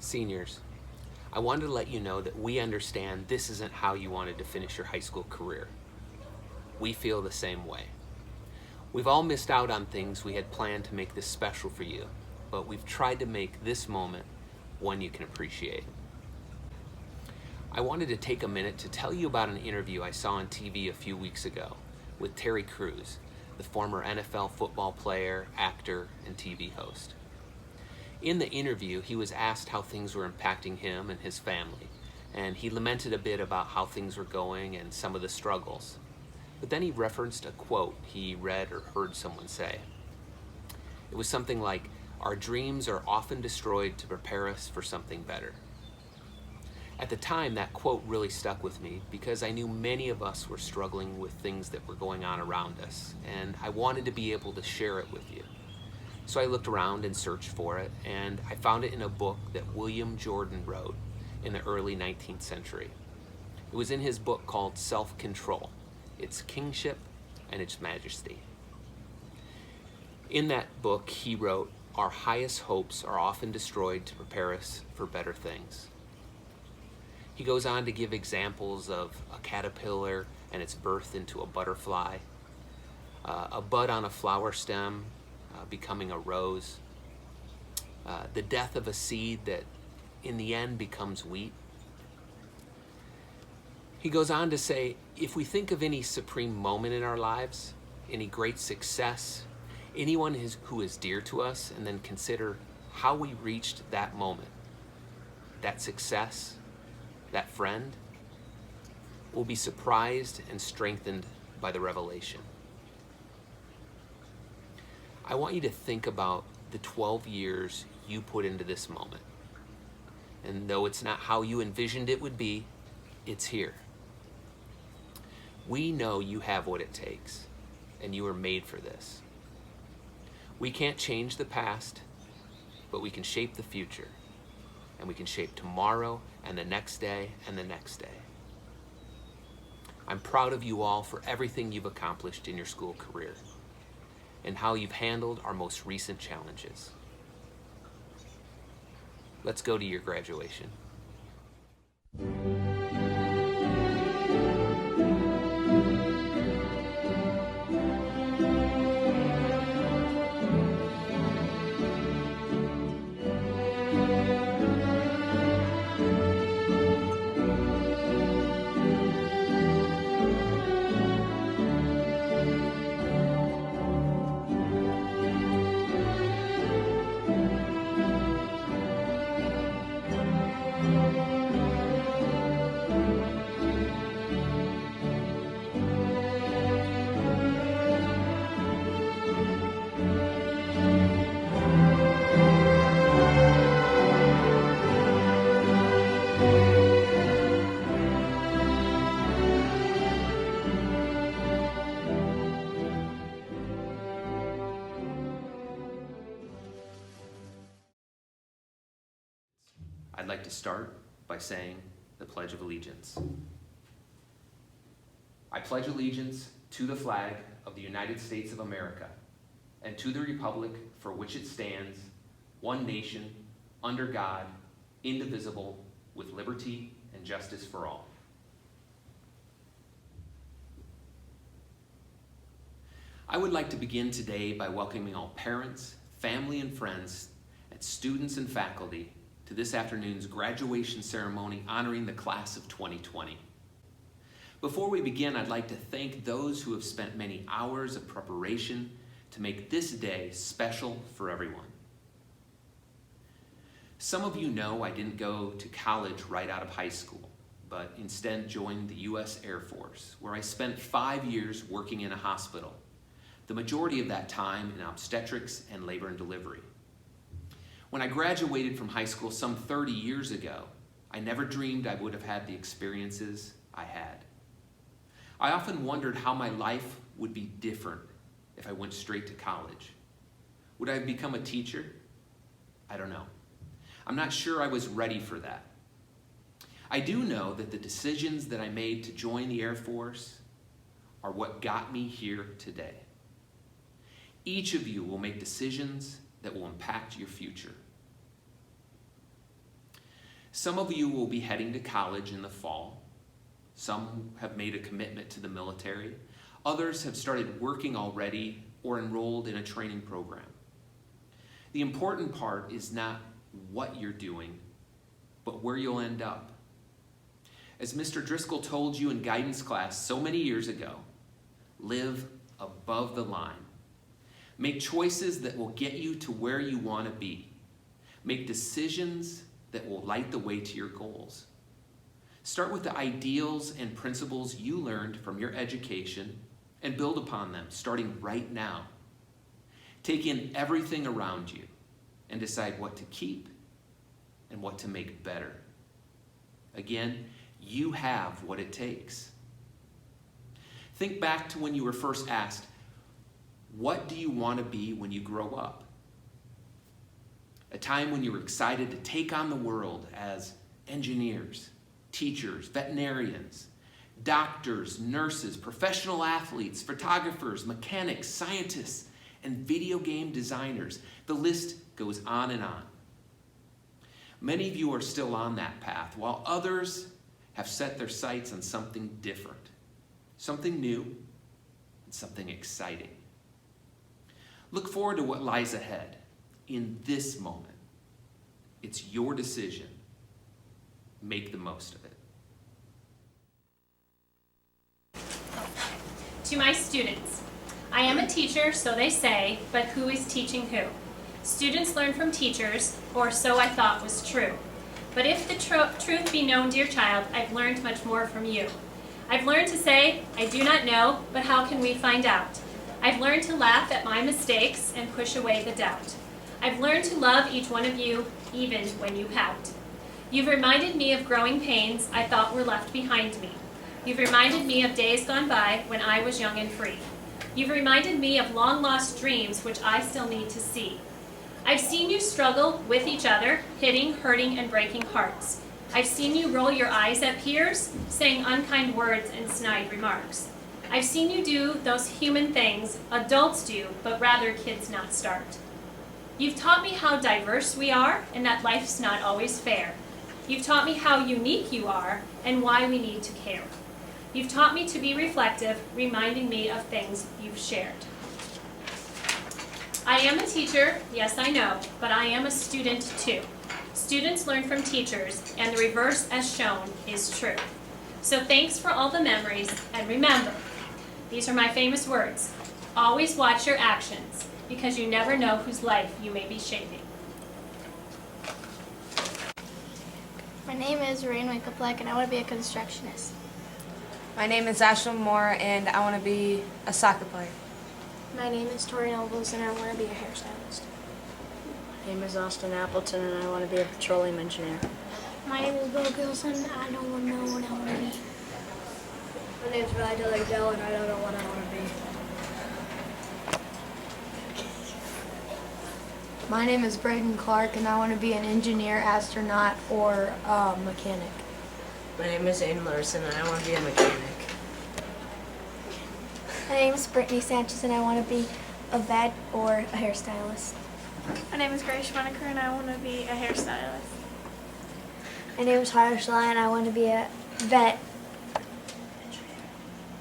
Seniors, I wanted to let you know that we understand this isn't how you wanted to finish your high school career. We feel the same way. We've all missed out on things we had planned to make this special for you, but we've tried to make this moment one you can appreciate. I wanted to take a minute to tell you about an interview I saw on TV a few weeks ago with Terry Crews, the former NFL football player, actor, and TV host. In the interview, he was asked how things were impacting him and his family, and he lamented a bit about how things were going and some of the struggles. But then he referenced a quote he read or heard someone say. It was something like, "Our dreams are often destroyed to prepare us for something better." At the time, that quote really stuck with me because I knew many of us were struggling with things that were going on around us, and I wanted to be able to share it with you. So I looked around and searched for it, and I found it in a book that William Jordan wrote in the early 19th century. It was in his book called Self-Control, Its Kingship and Its Majesty. In that book, he wrote, "Our highest hopes are often destroyed to prepare us for better things." He goes on to give examples of a caterpillar and its birth into a butterfly, a bud on a flower stem becoming a rose, the death of a seed that in the end becomes wheat. He goes on to say, if we think of any supreme moment in our lives, any great success, anyone who is dear to us, and then consider how we reached that moment, that success, that friend, we'll be surprised and strengthened by the revelation. I want you to think about the 12 years you put into this moment. And though it's not how you envisioned it would be, it's here. We know you have what it takes, and you are made for this. We can't change the past, but we can shape the future. And we can shape tomorrow and the next day and the next day. I'm proud of you all for everything you've accomplished in your school career and how you've handled our most recent challenges. Let's go to your graduation. I'd like to start by saying the Pledge of Allegiance. I pledge allegiance to the flag of the United States of America and to the republic for which it stands, one nation, under God, indivisible, with liberty and justice for all. I would like to begin today by welcoming all parents, family and friends, and students and faculty to this afternoon's graduation ceremony honoring the class of 2020. Before we begin, I'd like to thank those who have spent many hours of preparation to make this day special for everyone. Some of you know I didn't go to college right out of high school, but instead joined the U.S. Air Force, where I spent 5 years working in a hospital, the majority of that time in obstetrics and labor and delivery. When I graduated from high school some 30 years ago, I never dreamed I would have had the experiences I had. I often wondered how my life would be different if I went straight to college. Would I have become a teacher? I don't know. I'm not sure I was ready for that. I do know that the decisions that I made to join the Air Force are what got me here today. Each of you will make decisions that will impact your future. Some of you will be heading to college in the fall. Some have made a commitment to the military. Others have started working already or enrolled in a training program. The important part is not what you're doing, but where you'll end up. As Mr. Driscoll told you in guidance class so many years ago, live above the line. Make choices that will get you to where you want to be. Make decisions that will light the way to your goals. Start with the ideals and principles you learned from your education and build upon them, starting right now. Take in everything around you and decide what to keep and what to make better. Again, you have what it takes. Think back to when you were first asked, what do you want to be when you grow up? A time when you were excited to take on the world as engineers, teachers, veterinarians, doctors, nurses, professional athletes, photographers, mechanics, scientists, and video game designers. The list goes on and on. Many of you are still on that path, while others have set their sights on something different, something new, and something exciting. Look forward to what lies ahead in this moment. It's your decision. Make the most of it. To my students, I am a teacher, so they say, but who is teaching who? Students learn from teachers, or so I thought was true. But if the truth be known, dear child, I've learned much more from you. I've learned to say, I do not know, but how can we find out? I've learned to laugh at my mistakes and push away the doubt. I've learned to love each one of you, even when you pout. You've reminded me of growing pains I thought were left behind me. You've reminded me of days gone by when I was young and free. You've reminded me of long-lost dreams which I still need to see. I've seen you struggle with each other, hitting, hurting, and breaking hearts. I've seen you roll your eyes at peers, saying unkind words and snide remarks. I've seen you do those human things adults do, but rather kids not start. You've taught me how diverse we are and that life's not always fair. You've taught me how unique you are and why we need to care. You've taught me to be reflective, reminding me of things you've shared. I am a teacher, yes I know, but I am a student too. Students learn from teachers, and the reverse as shown is true. So thanks for all the memories, and remember, these are my famous words, always watch your actions, because you never know whose life you may be shaping. My name is Rain Winkleplack, and I want to be a constructionist. My name is Ashlyn Moore, and I want to be a soccer player. My name is Tori Nobles, and I want to be a hairstylist. My name is Austin Appleton, and I want to be a petroleum engineer. My name is Bill Gilson, and I don't know what I want to be. My name is Ryder Legdell, and I don't know what I want to be. My name is Braden Clark, and I want to be an engineer, astronaut, or mechanic. My name is Aiden Larson, and I want to be a mechanic. My name is Brittany Sanchez, and I want to be a vet or a hairstylist. My name is Grace Schmaneker, and I want to be a hairstylist. My name is Tyler Sly, and I want to be a vet.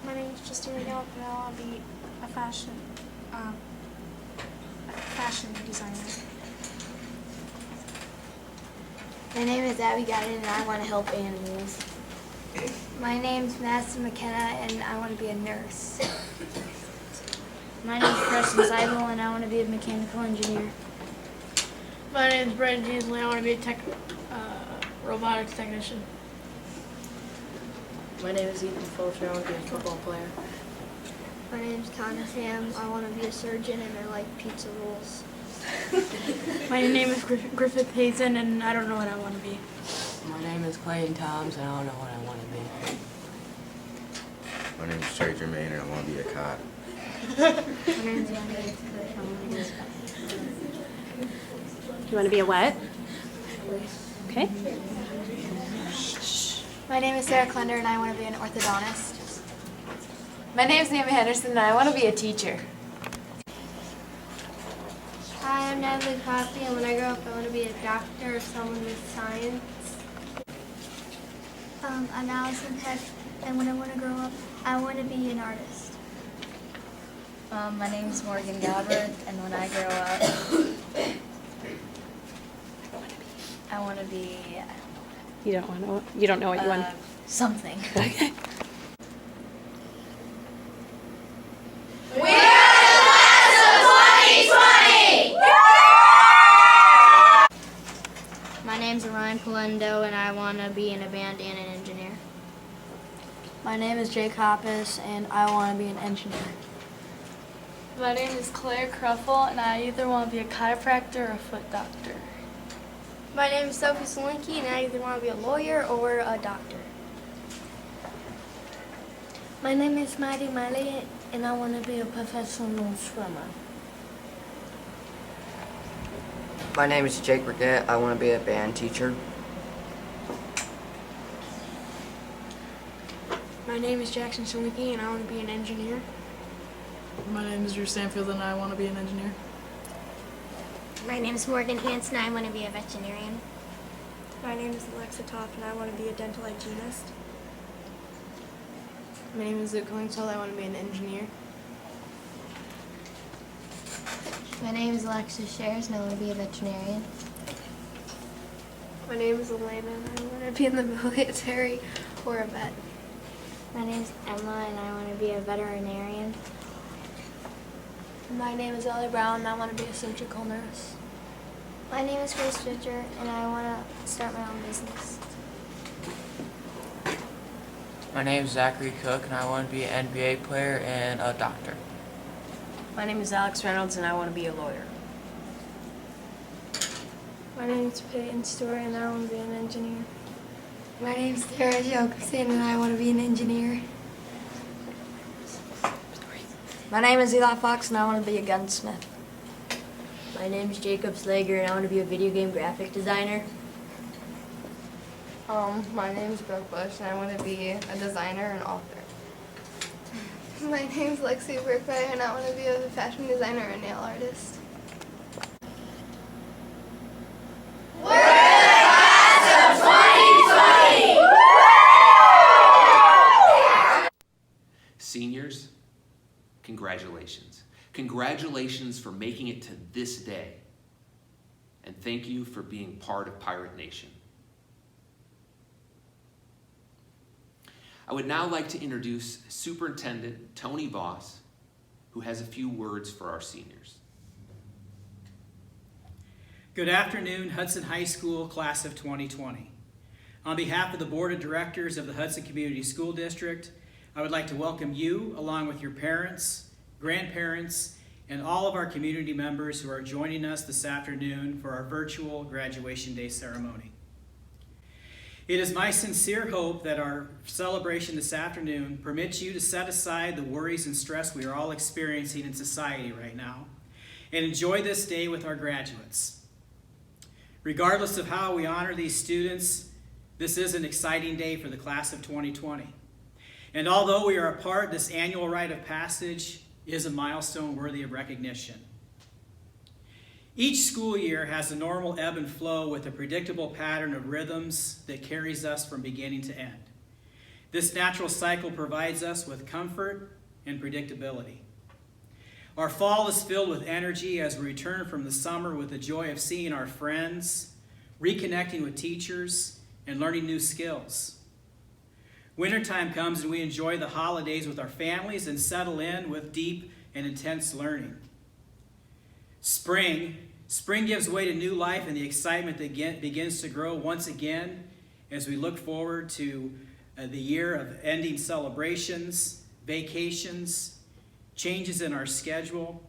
My name is Justine Miguel, and I want to be a fashion designer. My name is Abby Guiden, and I want to help animals. My name's Madison McKenna, and I want to be a nurse. My name is Preston Seibel, and I want to be a mechanical engineer. My name is Brandon Jeansley, I want to be a robotics technician. My name is Ethan Fulcher, I want to be a football player. My name's Connor Sam, I want to be a surgeon, and I like pizza rolls. My name is Griffith Hazen, and I don't know what I want to be. My name is Clayton Toms, and I don't know what I want to be. My name is Trey Germain, and I want to be a cop. My name's Yanni Gates, I want to be a You want to be a what? Okay. My name is Sarah Klender, and I want to be an orthodontist. My name's Naomi Henderson, and I want to be a teacher. Hi, I'm Natalie Coffey, and when I grow up, I want to be a doctor or someone with science. I'm Allison Peck, and when I want to grow up, I want to be an artist. My name's Morgan Galbraith, and when I grow up, I want to be You don't know what you want. something. Okay. My name's Ryan Polendo, and I want to be in a band and an engineer. My name is Jake Hoppus, and I want to be an engineer. My name is Claire Cruffle, and I either want to be a chiropractor or a foot doctor. My name is Sophie Solinki, and I either want to be a lawyer or a doctor. My name is Maddie Miley, and I want to be a professional swimmer. My name is Jake Burgett. I want to be a band teacher. My name is Jackson Solinki, and I want to be an engineer. My name is Drew Stanfield, and I want to be an engineer. My name is Morgan Hansen, and I want to be a veterinarian. My name is Alexa Toff, and I want to be a dental hygienist. My name is Luke Hollingsfeld. I want to be an engineer. My name is Alexis Shares, and I want to be a veterinarian. My name is Elena, and I want to be in the military or a vet. My name is Emma, and I want to be a veterinarian. My name is Ellie Brown, and I want to be a surgical nurse. My name is Grace Stitcher, and I want to start my own business. My name is Zachary Cook, and I want to be an NBA player and a doctor. My name is Alex Reynolds, and I want to be a lawyer. My name is Peyton Stewart, and I want to be an engineer. My name is Sarah Jacobson, and I want to be an engineer. My name is Eli Fox, and I want to be a gunsmith. My name is Jacob Slager, and I want to be a video game graphic designer. My name is Brooke Bush, and I want to be a designer and author. My name is Lexi Burkby, and I want to be a fashion designer and nail artist. Seniors, congratulations. Congratulations for making it to this day. And thank you for being part of Pirate Nation. I would now like to introduce Superintendent Tony Voss, who has a few words for our seniors. Good afternoon, Hudson High School Class of 2020. On behalf of the Board of Directors of the Hudson Community School District, I would like to welcome you, along with your parents, grandparents, and all of our community members who are joining us this afternoon for our virtual Graduation Day ceremony. It is my sincere hope that our celebration this afternoon permits you to set aside the worries and stress we are all experiencing in society right now and enjoy this day with our graduates. Regardless of how we honor these students, this is an exciting day for the class of 2020. And although we are apart, this annual rite of passage is a milestone worthy of recognition. Each school year has a normal ebb and flow with a predictable pattern of rhythms that carries us from beginning to end. This natural cycle provides us with comfort and predictability. Our fall is filled with energy as we return from the summer with the joy of seeing our friends, reconnecting with teachers, and learning new skills. Wintertime comes and we enjoy the holidays with our families and settle in with deep and intense learning. Spring gives way to new life and the excitement that begins to grow once again as we look forward to the year of ending celebrations, vacations, changes in our schedule,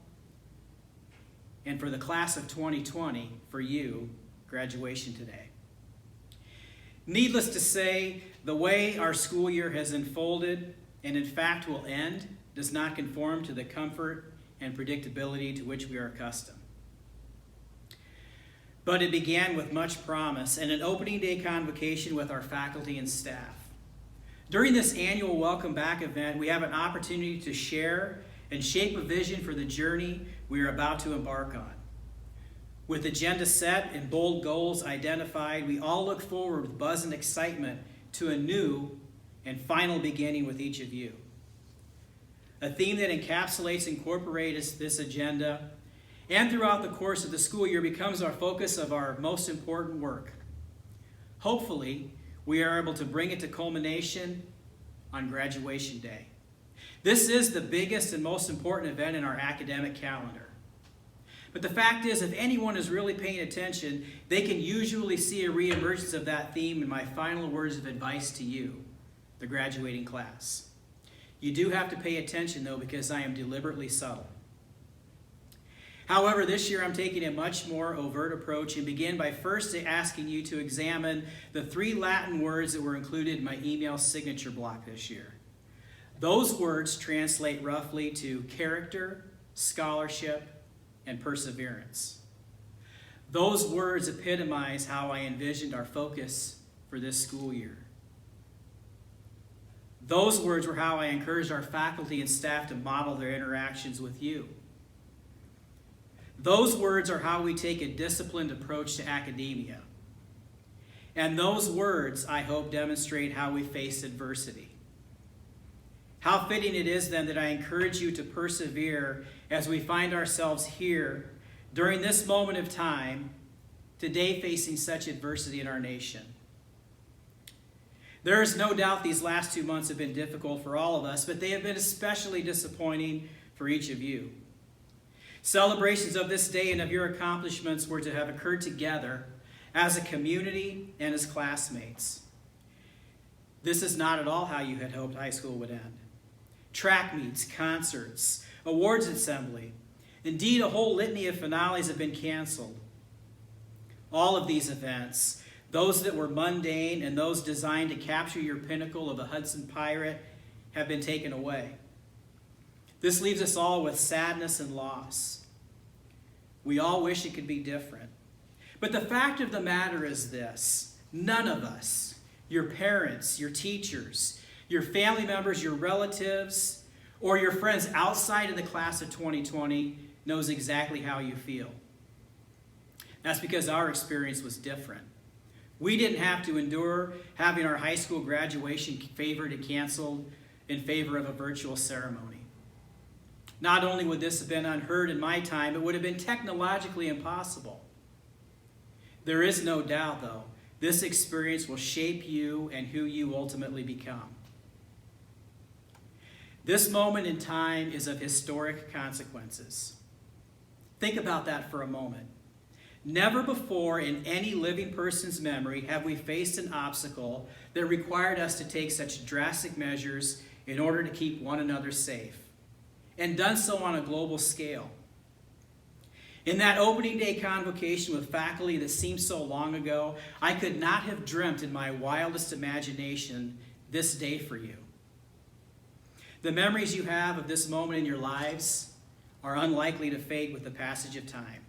and for the class of 2020, for you, graduation today. Needless to say, the way our school year has unfolded, and in fact will end, does not conform to the comfort and predictability to which we are accustomed. But it began with much promise and an opening day convocation with our faculty and staff. During this annual Welcome Back event, we have an opportunity to share and shape a vision for the journey we are about to embark on. With agenda set and bold goals identified, we all look forward with buzz and excitement to a new and final beginning with each of you. A theme that encapsulates and incorporates this agenda and throughout the course of the school year becomes our focus of our most important work. Hopefully, we are able to bring it to culmination on graduation day. This is the biggest and most important event in our academic calendar. But the fact is, if anyone is really paying attention, they can usually see a reemergence of that theme in my final words of advice to you, the graduating class. You do have to pay attention, though, because I am deliberately subtle. However, this year I'm taking a much more overt approach and begin by first asking you to examine the 3 Latin words that were included in my email signature block this year. Those words translate roughly to character, scholarship, and perseverance. Those words epitomize how I envisioned our focus for this school year. Those words were how I encouraged our faculty and staff to model their interactions with you. Those words are how we take a disciplined approach to academia. And those words, I hope, demonstrate how we face adversity. How fitting it is then that I encourage you to persevere as we find ourselves here during this moment of time, today facing such adversity in our nation. There is no doubt these last 2 months have been difficult for all of us, but they have been especially disappointing for each of you. Celebrations of this day and of your accomplishments were to have occurred together as a community and as classmates. This is not at all how you had hoped high school would end. Track meets, concerts, awards assembly, indeed a whole litany of finales have been canceled. All of these events, those that were mundane and those designed to capture your pinnacle of a Hudson pirate, have been taken away. This leaves us all with sadness and loss. We all wish it could be different. But the fact of the matter is this: none of us, your parents, your teachers, your family members, your relatives, or your friends outside of the class of 2020 knows exactly how you feel. That's because our experience was different. We didn't have to endure having our high school graduation favored and canceled in favor of a virtual ceremony. Not only would this have been unheard in my time, it would have been technologically impossible. There is no doubt, though, this experience will shape you and who you ultimately become. This moment in time is of historic consequences. Think about that for a moment. Never before in any living person's memory have we faced an obstacle that required us to take such drastic measures in order to keep one another safe, and done so on a global scale. In that opening day convocation with faculty that seemed so long ago, I could not have dreamt in my wildest imagination this day for you. The memories you have of this moment in your lives are unlikely to fade with the passage of time.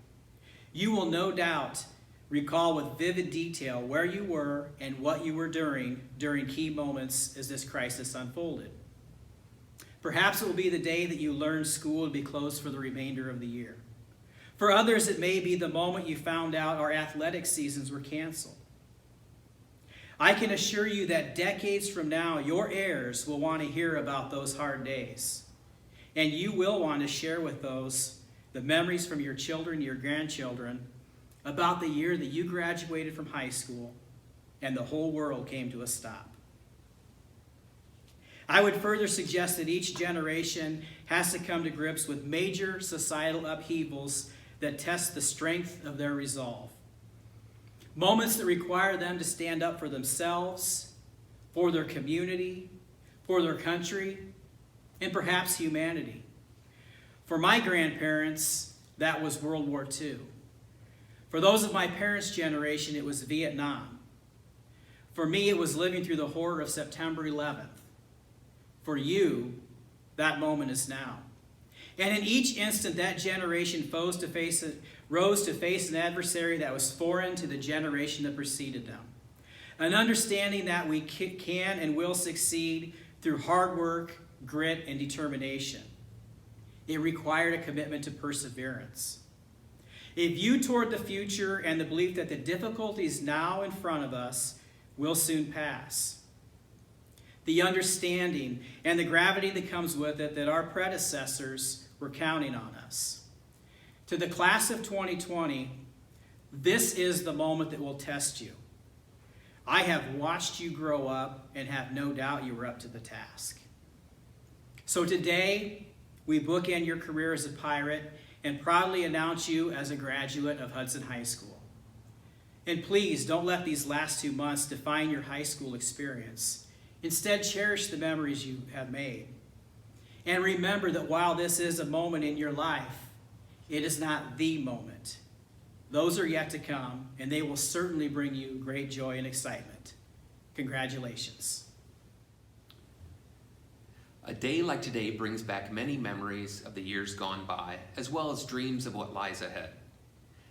You will no doubt recall with vivid detail where you were and what you were during key moments as this crisis unfolded. Perhaps it will be the day that you learned school would be closed for the remainder of the year. For others, it may be the moment you found out our athletic seasons were canceled. I can assure you that decades from now, your heirs will want to hear about those hard days. And you will want to share with those the memories from your children, your grandchildren, about the year that you graduated from high school and the whole world came to a stop. I would further suggest that each generation has to come to grips with major societal upheavals that test the strength of their resolve. Moments that require them to stand up for themselves, for their community, for their country, and perhaps humanity. For my grandparents, that was World War II. For those of my parents' generation, it was Vietnam. For me, it was living through the horror of September 11th. For you, that moment is now. And in each instant, that generation rose to face an adversary that was foreign to the generation that preceded them. An understanding that we can and will succeed through hard work, grit, and determination. It required a commitment to perseverance. A view toward the future and the belief that the difficulties now in front of us will soon pass. the understanding, and the gravity that comes with it that our predecessors were counting on us. To the class of 2020, this is the moment that will test you. I have watched you grow up and have no doubt you were up to the task. So today, we bookend your career as a Pirate and proudly announce you as a graduate of Hudson High School. And please don't let these last 2 months define your high school experience. Instead, cherish the memories you have made. And remember that while this is a moment in your life, it is not the moment. Those are yet to come, and they will certainly bring you great joy and excitement. Congratulations. A day like today brings back many memories of the years gone by, as well as dreams of what lies ahead.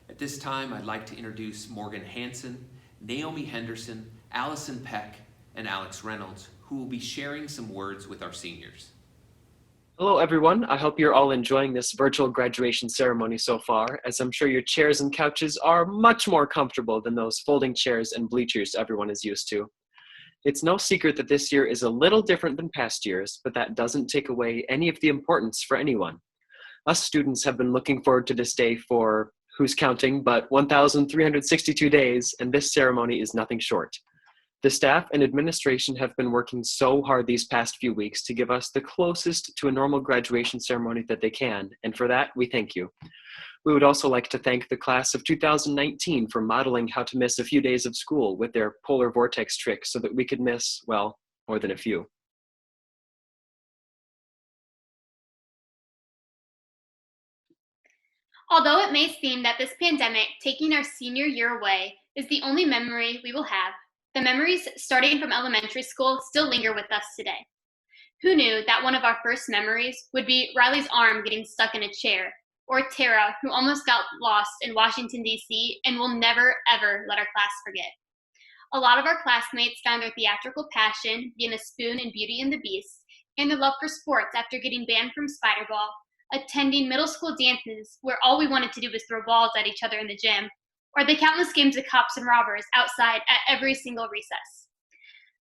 At this time, I'd like to introduce Morgan Hansen, Naomi Henderson, Allison Peck, and Alex Reynolds, who will be sharing some words with our seniors. Hello everyone, I hope you're all enjoying this virtual graduation ceremony so far, as I'm sure your chairs and couches are much more comfortable than those folding chairs and bleachers everyone is used to. It's no secret that this year is a little different than past years, but that doesn't take away any of the importance for anyone. Us students have been looking forward to this day for, who's counting, but 1,362 days, and this ceremony is nothing short. The staff and administration have been working so hard these past few weeks to give us the closest to a normal graduation ceremony that they can, and for that, we thank you. We would also like to thank the class of 2019 for modeling how to miss a few days of school with their polar vortex trick so that we could miss, well, more than a few. Although it may seem that this pandemic taking our senior year away is the only memory we will have, the memories starting from elementary school still linger with us today. Who knew that one of our first memories would be Riley's arm getting stuck in a chair, or Tara, who almost got lost in Washington, D.C., and will never, ever let our class forget. A lot of our classmates found their theatrical passion being a spoon in Beauty and the Beast, and their love for sports after getting banned from Spiderball, attending middle school dances where all we wanted to do was throw balls at each other in the gym, or the countless games of cops and robbers outside at every single recess.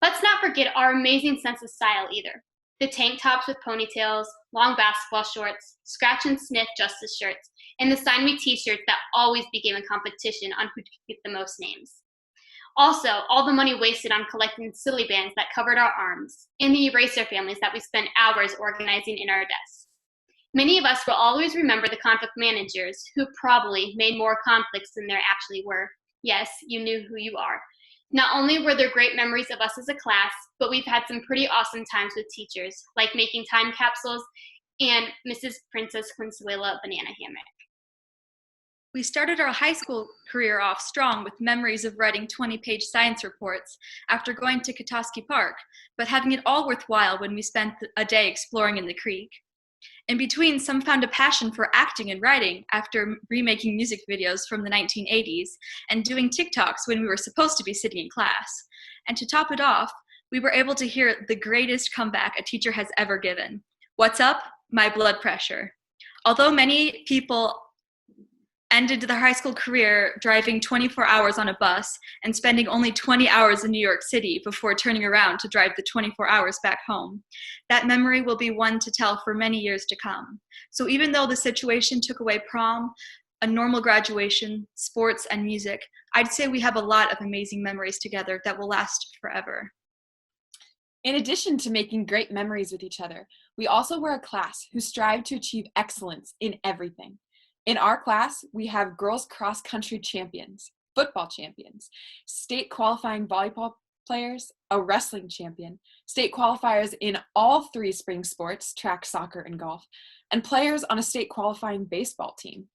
Let's not forget our amazing sense of style either. The tank tops with ponytails, long basketball shorts, scratch and sniff justice shirts, and the sign me t-shirts that always became a competition on who could get the most names. Also, all the money wasted on collecting silly bands that covered our arms, and the eraser families that we spent hours organizing in our desks. Many of us will always remember the conflict managers who probably made more conflicts than there actually were. Yes, you knew who you are. Not only were there great memories of us as a class, but we've had some pretty awesome times with teachers, like making time capsules and Mrs. Princess Consuela banana hammock. We started our high school career off strong with memories of writing 20-page science reports after going to Katoski Park, but having it all worthwhile when we spent a day exploring in the creek. In between, some found a passion for acting and writing after remaking music videos from the 1980s and doing TikToks when we were supposed to be sitting in class. And to top it off, we were able to hear the greatest comeback a teacher has ever given. What's up? My blood pressure. Although many people ended their high school career driving 24 hours on a bus and spending only 20 hours in New York City before turning around to drive the 24 hours back home. That memory will be one to tell for many years to come. So even though the situation took away prom, a normal graduation, sports, and music, I'd say we have a lot of amazing memories together that will last forever. In addition to making great memories with each other, we also were a class who strived to achieve excellence in everything. In our class, we have girls cross-country champions, football champions, state qualifying volleyball players, a wrestling champion, state qualifiers in all 3 spring sports, track, soccer, and golf, and players on a state qualifying baseball team.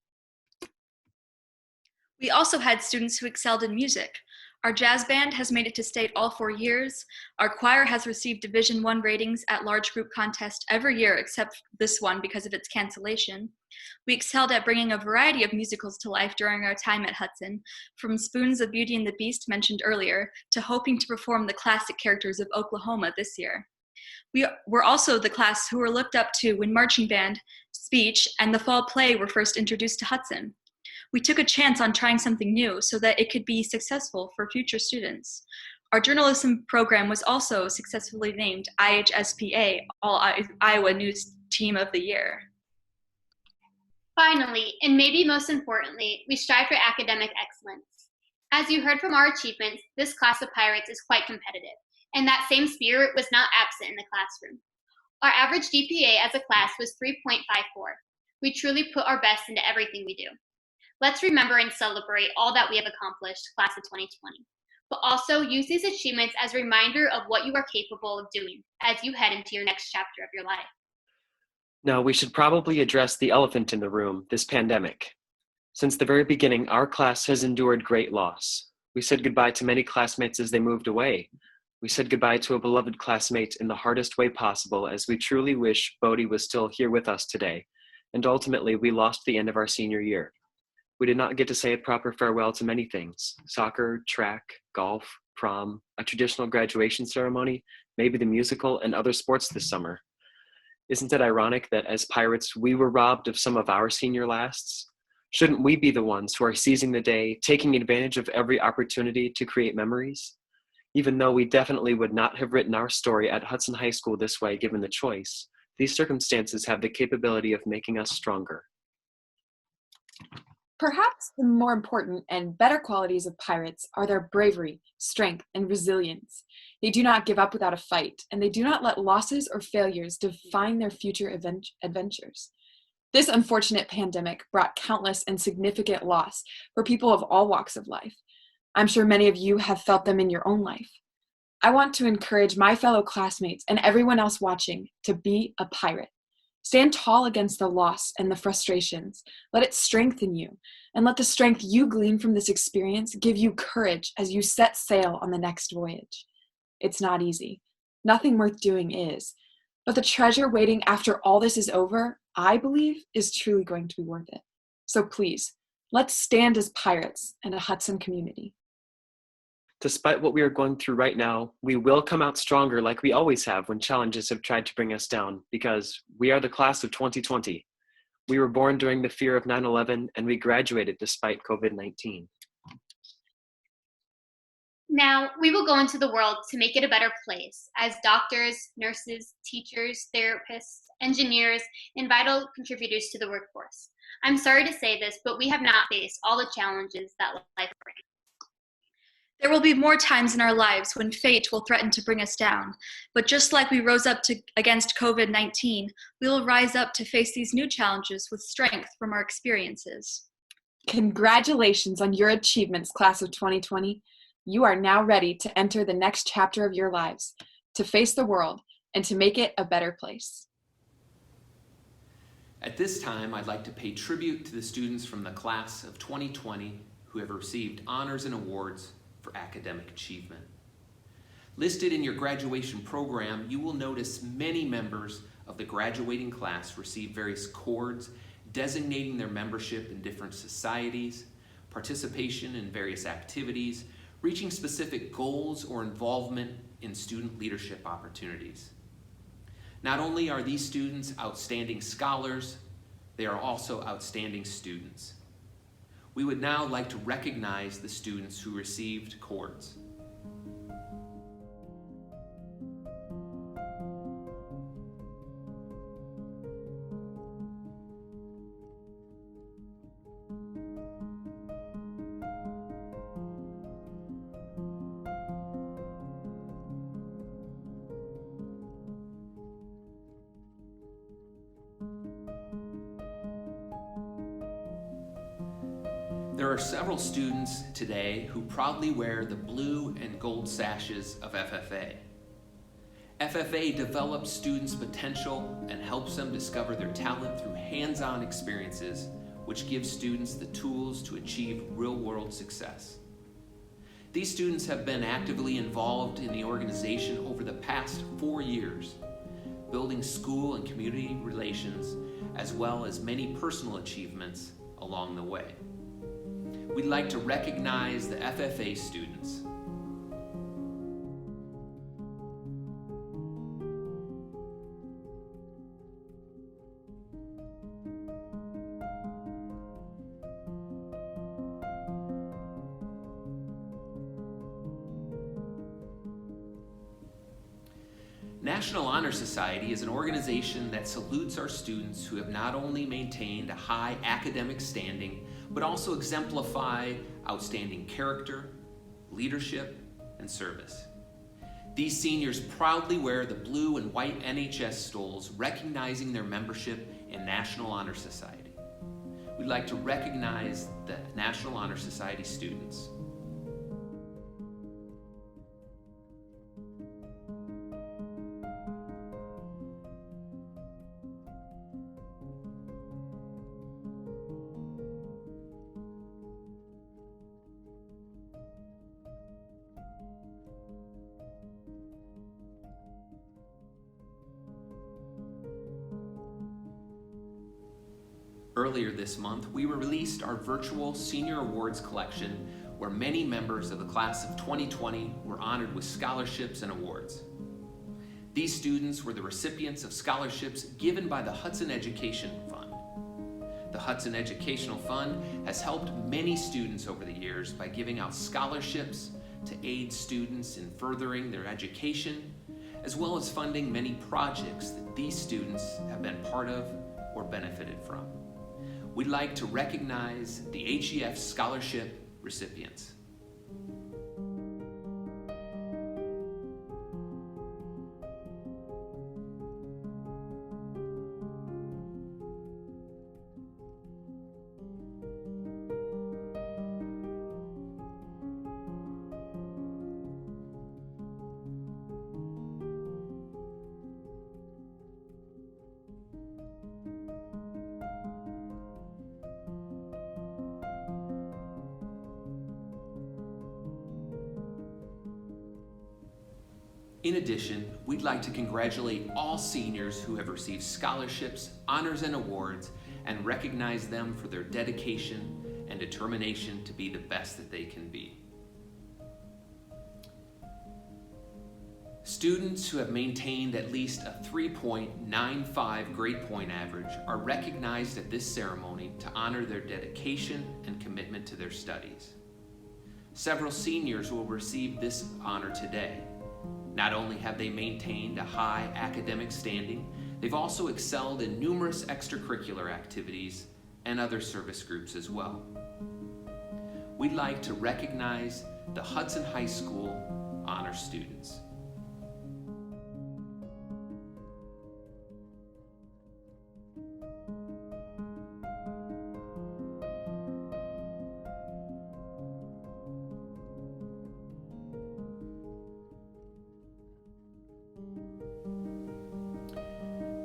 We also had students who excelled in music. Our jazz band has made it to state all 4 years. Our choir has received Division I ratings at large group contest every year except this one because of its cancellation. We excelled at bringing a variety of musicals to life during our time at Hudson, from Spoons of Beauty and the Beast mentioned earlier to hoping to perform the classic characters of Oklahoma this year. We were also the class who were looked up to when marching band, speech, and the fall play were first introduced to Hudson. We took a chance on trying something new so that it could be successful for future students. Our journalism program was also successfully named IHSPA All Iowa News Team of the Year. Finally, and maybe most importantly, we strive for academic excellence. As you heard from our achievements, this class of Pirates is quite competitive, and that same spirit was not absent in the classroom. Our average GPA as a class was 3.54. We truly put our best into everything we do. Let's remember and celebrate all that we have accomplished, class of 2020, but also use these achievements as a reminder of what you are capable of doing as you head into your next chapter of your life. Now, we should probably address the elephant in the room, this pandemic. Since the very beginning, our class has endured great loss. We said goodbye to many classmates as they moved away. We said goodbye to a beloved classmate in the hardest way possible, as we truly wish Bodie was still here with us today. And ultimately, we lost the end of our senior year. We did not get to say a proper farewell to many things: soccer, track, golf, prom, a traditional graduation ceremony, maybe the musical, and other sports this summer. Isn't it ironic that as Pirates, we were robbed of some of our senior lasts? Shouldn't we be the ones who are seizing the day, taking advantage of every opportunity to create memories? Even though we definitely would not have written our story at Hudson High School this way given the choice, these circumstances have the capability of making us stronger. Perhaps the more important and better qualities of Pirates are their bravery, strength, and resilience. They do not give up without a fight, and they do not let losses or failures define their future adventures. This unfortunate pandemic brought countless and significant loss for people of all walks of life. I'm sure many of you have felt them in your own life. I want to encourage my fellow classmates and everyone else watching to be a pirate. Stand tall against the loss and the frustrations. Let it strengthen you, and let the strength you glean from this experience give you courage as you set sail on the next voyage. It's not easy. Nothing worth doing is. But the treasure waiting after all this is over, I believe, is truly going to be worth it. So please, let's stand as pirates and a Hudson community. Despite what we are going through right now, we will come out stronger like we always have when challenges have tried to bring us down, because we are the class of 2020. We were born during the fear of 9/11, and we graduated despite COVID-19. Now, we will go into the world to make it a better place as doctors, nurses, teachers, therapists, engineers, and vital contributors to the workforce. I'm sorry to say this, but we have not faced all the challenges that life brings. There will be more times in our lives when fate will threaten to bring us down, but just like we rose up against COVID-19, we will rise up to face these new challenges with strength from our experiences. Congratulations on your achievements, class of 2020. You are now ready to enter the next chapter of your lives, to face the world, and to make it a better place. At this time, I'd like to pay tribute to the students from the class of 2020 who have received honors and awards for academic achievement. Listed in your graduation program, you will notice many members of the graduating class receive various cords designating their membership in different societies, participation in various activities, reaching specific goals, or involvement in student leadership opportunities. Not only are these students outstanding scholars, they are also outstanding students. We would now like to recognize the students who received cords. There are several students today who proudly wear the blue and gold sashes of FFA. FFA develops students' potential and helps them discover their talent through hands-on experiences, which gives students the tools to achieve real-world success. These students have been actively involved in the organization over the past 4 years, building school and community relations, as well as many personal achievements along the way. We'd like to recognize the FFA students. National Honor Society is an organization that salutes our students who have not only maintained a high academic standing, but also exemplify outstanding character, leadership, and service. These seniors proudly wear the blue and white NHS stoles, recognizing their membership in National Honor Society. We'd like to recognize the National Honor Society students. Earlier this month, we released our virtual Senior Awards collection, where many members of the class of 2020 were honored with scholarships and awards. These students were the recipients of scholarships given by the Hudson Education Fund. The Hudson Educational Fund has helped many students over the years by giving out scholarships to aid students in furthering their education, as well as funding many projects that these students have been part of or benefited from. We'd like to recognize the HEF scholarship recipients. In addition, we'd like to congratulate all seniors who have received scholarships, honors, and awards, and recognize them for their dedication and determination to be the best that they can be. Students who have maintained at least a 3.95 grade point average are recognized at this ceremony to honor their dedication and commitment to their studies. Several seniors will receive this honor today. Not only have they maintained a high academic standing, they've also excelled in numerous extracurricular activities and other service groups as well. We'd like to recognize the Hudson High School honor students.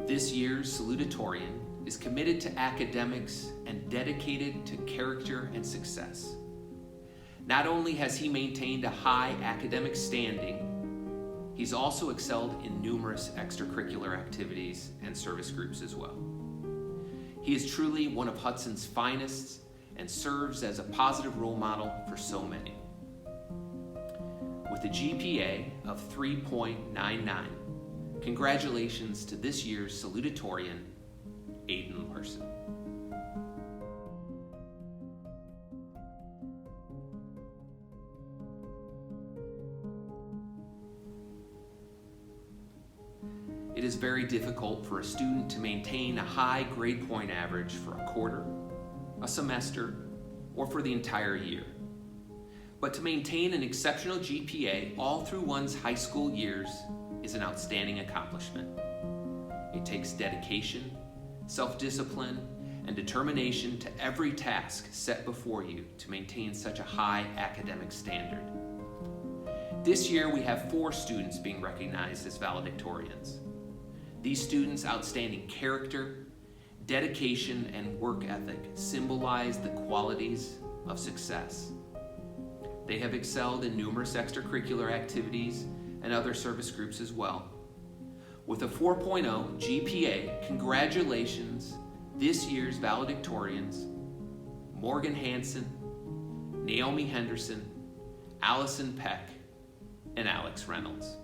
This year's salutatorian is committed to academics and dedicated to character and success. Not only has he maintained a high academic standing, he's also excelled in numerous extracurricular activities and service groups as well. He is truly one of Hudson's finest and serves as a positive role model for so many. With a GPA of 3.99, congratulations to this year's salutatorian, Aiden Larson. It is very difficult for a student to maintain a high grade point average for a quarter, a semester, or for the entire year. But to maintain an exceptional GPA all through one's high school years is an outstanding accomplishment. It takes dedication, self-discipline, and determination to every task set before you to maintain such a high academic standard. This year we have 4 students being recognized as valedictorians. These students' outstanding character, dedication, and work ethic symbolize the qualities of success. They have excelled in numerous extracurricular activities and other service groups as well. With a 4.0 GPA, congratulations this year's valedictorians, Morgan Hansen, Naomi Henderson, Allison Peck, and Alex Reynolds.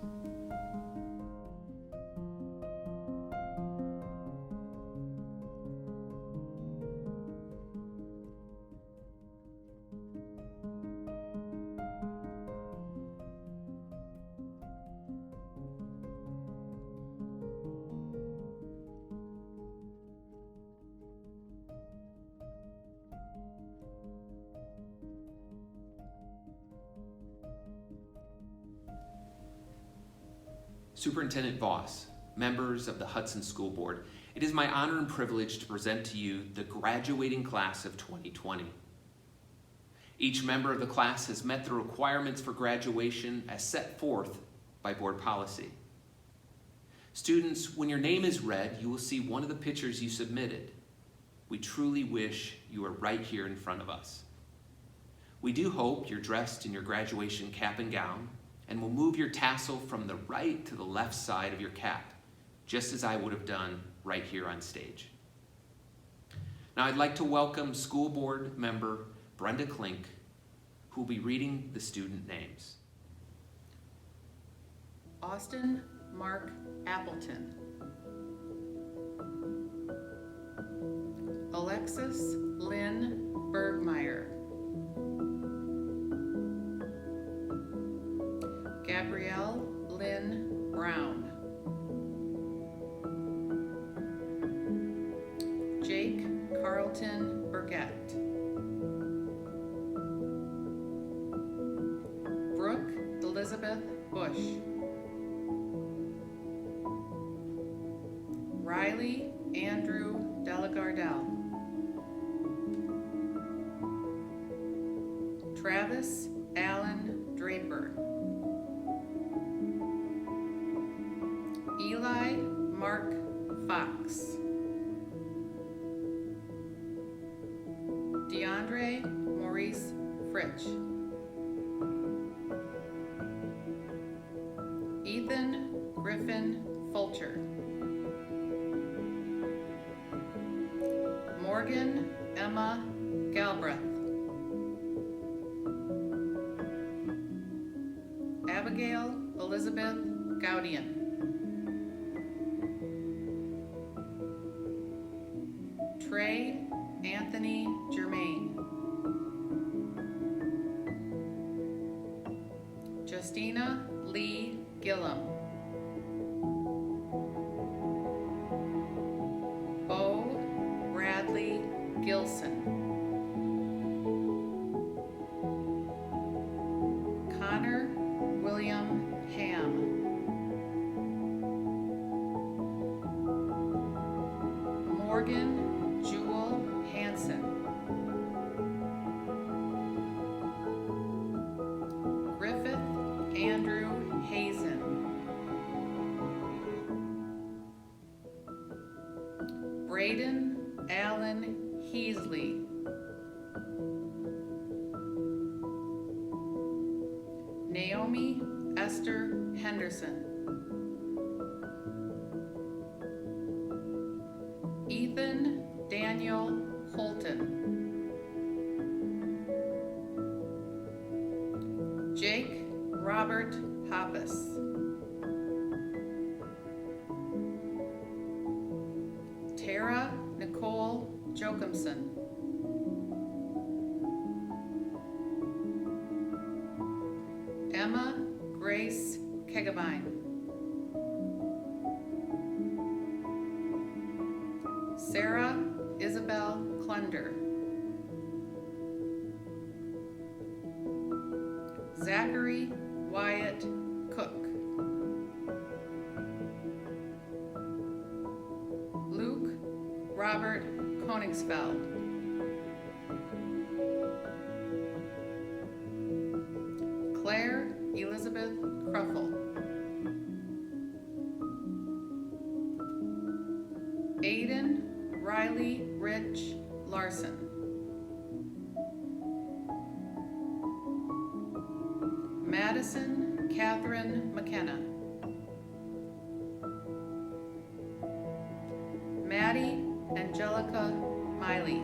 Superintendent Voss, members of the Hudson School Board, it is my honor and privilege to present to you the graduating class of 2020. Each member of the class has met the requirements for graduation as set forth by board policy. Students, when your name is read, you will see one of the pictures you submitted. We truly wish you were right here in front of us. We do hope you're dressed in your graduation cap and gown, and will move your tassel from the right to the left side of your cap, just as I would have done right here on stage. Now I'd like to welcome school board member Brenda Klink, who will be reading the student names. Austin Mark Appleton. Alexis Lynn Bergmeyer. Gabrielle Lynn Brown. Jake Carlton Burgett. Brooke Elizabeth Bush. Riley Andrew Delagardelle. Travis Allen Draper. Eli Mark Fox. DeAndre Maurice Fritch. Ethan Griffin Fulcher. Morgan Emma Galbraith. Abigail Elizabeth Gaudian. Trey Anthony Germain. Justina Lee Gillum. Bo Bradley Gilson. Connor William Ham. Morgan Jewel Hansen. Griffith Andrew Hazen. Braden Allen Heasley. Naomi Esther Henderson. Ethan Daniel Holton. Jake Robert Hoppus. Tara Nicole Jocumson. Emma Grace Kegavine. Sarah Isabel Klunder. Zachary Wyatt Cook. Luke Robert Koningsfeld. Claire Elizabeth Cruffle. Aiden Riley Rich Larson. Madison Catherine McKenna. Maddie Angelica Miley.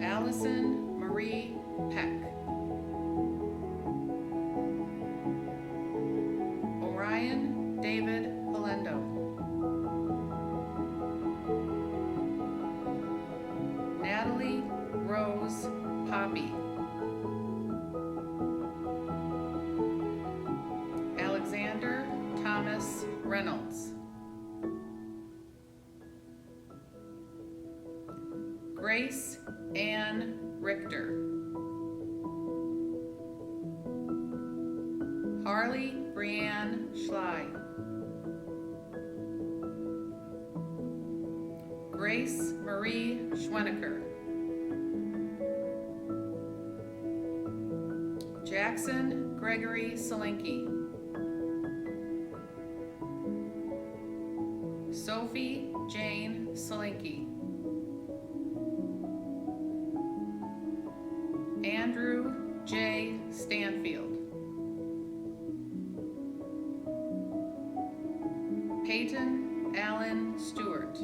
Allison Marie Peck. Orion David Polendo. Natalie Rose Poppy. Alexander Thomas Reynolds. Grace Ann Richter. Carly Brianne Schley. Grace Marie Schweneker. Jackson Gregory Solinki. Sophie Jane Solinki. Andrew J. Stanfield. Peyton Allen Stewart.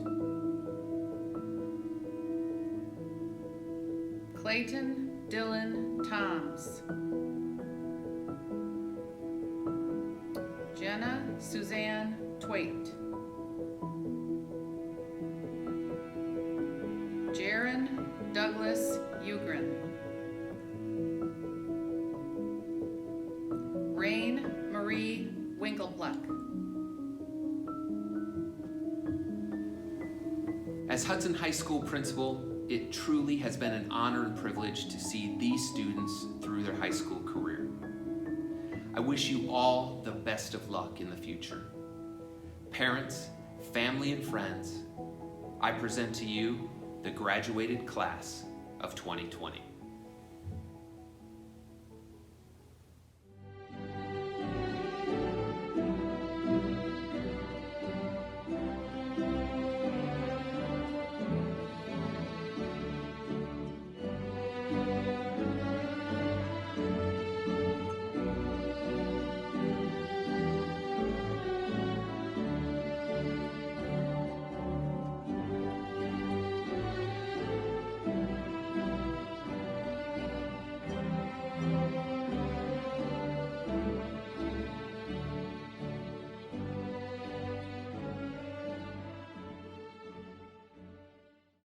Clayton Dylan Toms. Jenna Suzanne Twait. Jaron Douglas Ugrin. Rain Marie Winkelpluck. As Hudson High School principal, it truly has been an honor and privilege to see these students through their high school career. I wish you all the best of luck in the future. Parents, family, and friends, I present to you the graduated class of 2020.